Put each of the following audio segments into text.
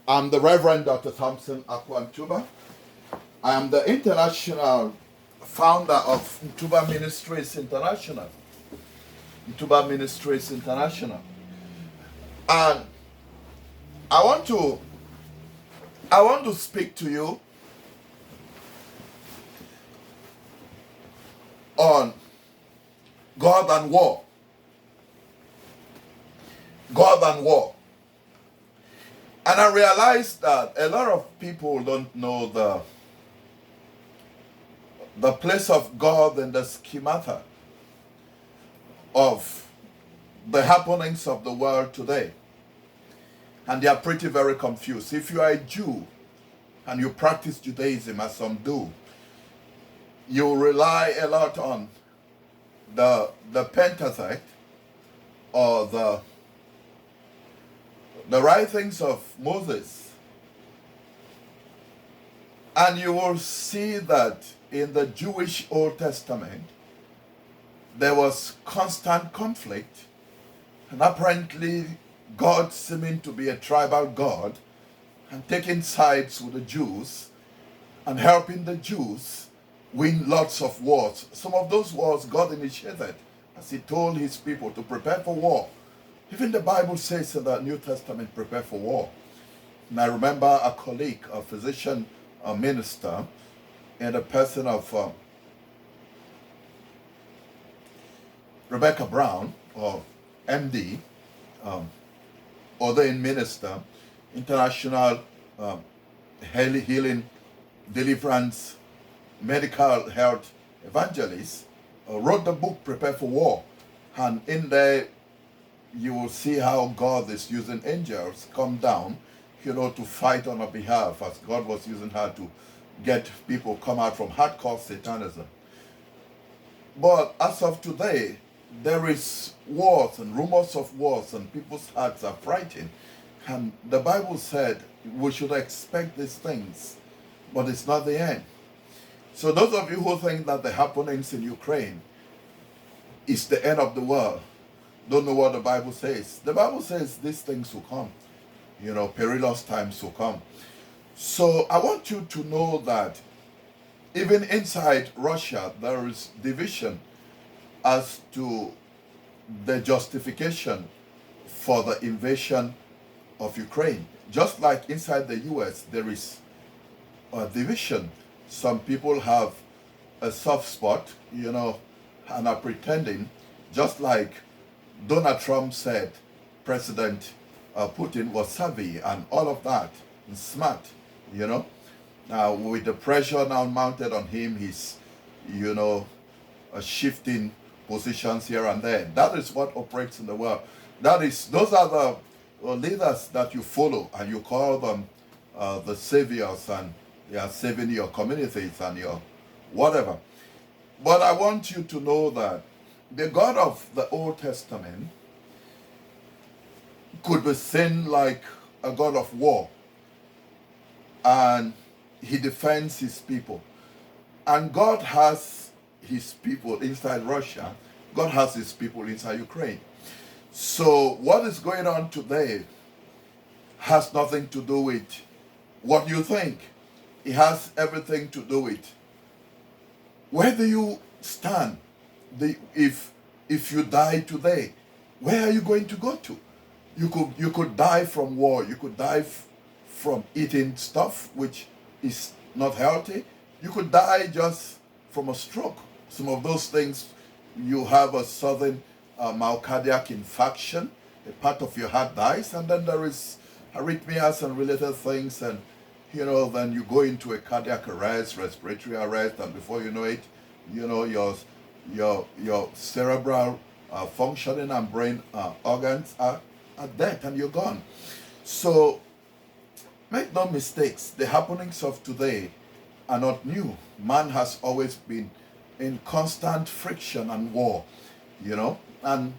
I'm the Reverend Dr. Thompson, Akwo, Ntuba. I am the international founder of Ntuba Ministries International. Ntuba Ministries International. And I want to speak to you on God and war. God and war. And I realized that a lot of people don't know the place of God in the schemata of the happenings of the world today. And they are very confused. If you are a Jew and you practice Judaism, as some do, you rely a lot on the Pentateuch or the writings of Moses. And you will see that in the Jewish Old Testament, there was constant conflict, and apparently God seeming to be a tribal God and taking sides with the Jews and helping the Jews win lots of wars. Some of those wars God initiated as he told his people to prepare for war. Even the Bible says in the New Testament, prepare for war. And I remember a colleague, a physician, a minister, in the person of Rebecca Brown, or MD, ordained minister, international healing, deliverance, medical health evangelist, wrote the book Prepare for War. And in there, you will see how God is using angels come down, to fight on our behalf, as God was using her to get people come out from hardcore Satanism. But as of today, there is wars and rumors of wars, and people's hearts are frightened. And the Bible said we should expect these things, but it's not the end. So those of you who think that the happenings in Ukraine is the end of the world, don't know what the Bible says. The Bible says these things will come. Perilous times will come. So I want you to know that even inside Russia, there is division as to the justification for the invasion of Ukraine. Just like inside the US, there is a division. Some people have a soft spot, and are pretending, just like Donald Trump said President Putin was savvy and all of that, and smart, Now, with the pressure now mounted on him, he's, shifting positions here and there. That is what operates in the world. Those are the leaders that you follow, and you call them the saviors, and they are saving your communities and your whatever. But I want you to know that the God of the Old Testament could be seen like a God of war, and he defends his people. And God has his people inside Russia. God has his people inside Ukraine. So what is going on today has nothing to do with what you think. It has everything to do with where do you stand. If you die today, where are you going to go to? You could die from war. You could die from eating stuff which is not healthy. You could die just from a stroke. Some of those things, you have a sudden myocardiac infarction, a part of your heart dies, and then there is arrhythmias and related things, and then you go into a cardiac arrest, respiratory arrest, and before you know it, your cerebral functioning and brain organs are dead, and you're gone. So make no mistakes, the happenings of today are not new. Man has always been in constant friction and war, and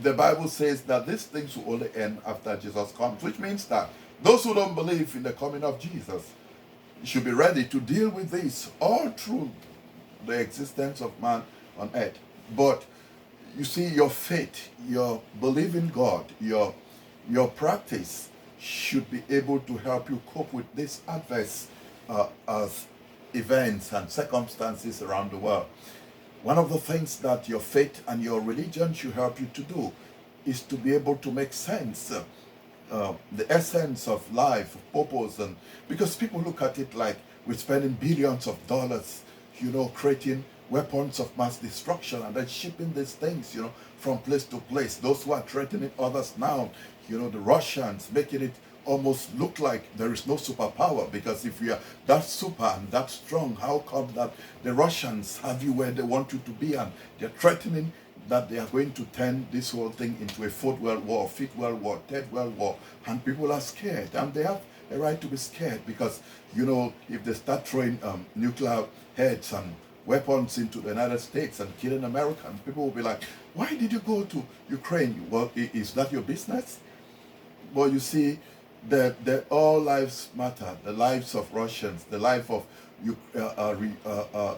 the Bible says that these things will only end after Jesus comes, which means that those who don't believe in the coming of Jesus should be ready to deal with this all through the existence of man on earth. But you see, your faith, your belief in God, your practice should be able to help you cope with these adverse events and circumstances around the world. One of the things that your faith and your religion should help you to do is to be able to make sense, the essence of life, of purpose, and because people look at it like we're spending billions of dollars, creating weapons of mass destruction and then shipping these things, from place to place. Those who are threatening others now, the Russians, making it almost look like there is no superpower, because if we are that super and that strong, how come that the Russians have you where they want you to be, and they're threatening that they are going to turn this whole thing into a fourth world war, fifth world war, third world war, and people are scared, and they have a right to be scared, because if they start throwing nuclear heads and weapons into the United States and killing Americans, people will be like, why did you go to Ukraine? Well, is that your business? Well, you see, that all lives matter. The lives of Russians, the life of